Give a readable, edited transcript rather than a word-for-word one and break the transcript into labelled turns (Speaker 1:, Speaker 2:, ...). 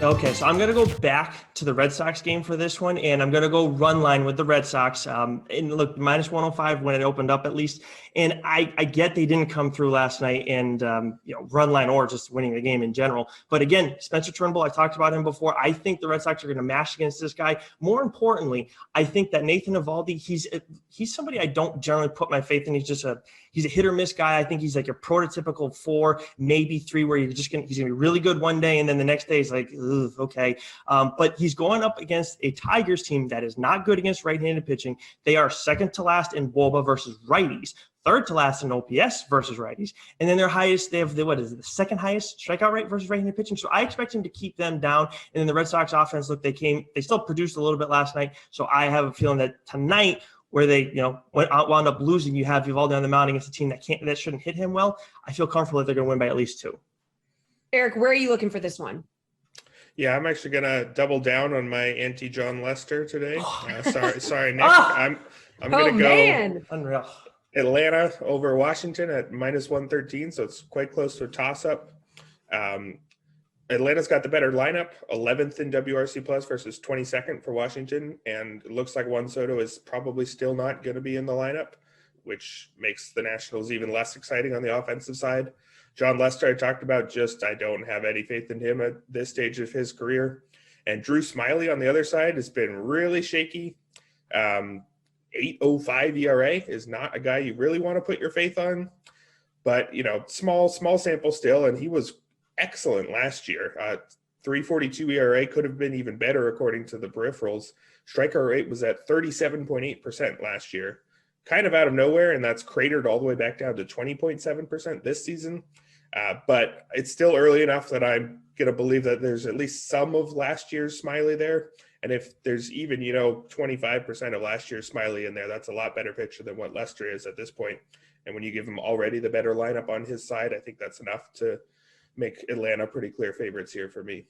Speaker 1: Okay, so I'm going to go back to the Red Sox game for this one, and I'm going to go run line with the Red Sox. And look, minus 105 when it opened up at least. And I get they didn't come through last night and, run line or just winning the game in general. But again, Spencer Turnbull, I talked about him before. I think the Red Sox are going to mash against this guy. More importantly, I think that Nathan Eovaldi, he's somebody I don't generally put my faith in. He's a hit or miss guy. I think he's like a prototypical 4, maybe 3, where he's gonna be really good one day, and then the next day is like, okay. But he's going up against a Tigers team that is not good against right-handed pitching. They are second to last in WOBA versus righties, third to last in OPS versus righties, and then their highest, they have the second highest strikeout rate versus right-handed pitching. So I expect him to keep them down. And then the Red Sox offense, look, they still produced a little bit last night. So I have a feeling that tonight, where they, wound up losing, you have Eovaldi on the mound against a team that shouldn't hit him well. I feel comfortable that they're going to win by at least 2.
Speaker 2: Erik, where are you looking for this one?
Speaker 3: Yeah, I'm actually gonna double down on my anti-John Lester today. Sorry, Nick. I'm gonna go
Speaker 1: Unreal.
Speaker 3: Atlanta over Washington at minus 113, so it's quite close to a toss-up. Atlanta's got the better lineup, 11th in WRC plus versus 22nd for Washington, and it looks like Juan Soto is probably still not going to be in the lineup, which makes the Nationals even less exciting on the offensive side. John Lester, I talked about, I don't have any faith in him at this stage of his career. And Drew Smyly on the other side has been really shaky. 8.05 ERA is not a guy you really want to put your faith on, but small sample still, and he was excellent last year. 3.42 ERA could have been even better according to the peripherals. Strikeout rate was at 37.8% last year, kind of out of nowhere, and that's cratered all the way back down to 20.7% this season. But it's still early enough that I'm going to believe that there's at least some of last year's Smyly there. And if there's even, 25% of last year's Smyly in there, that's a lot better picture than what Lester is at this point. And when you give him already the better lineup on his side, I think that's enough to make Atlanta pretty clear favorites here for me.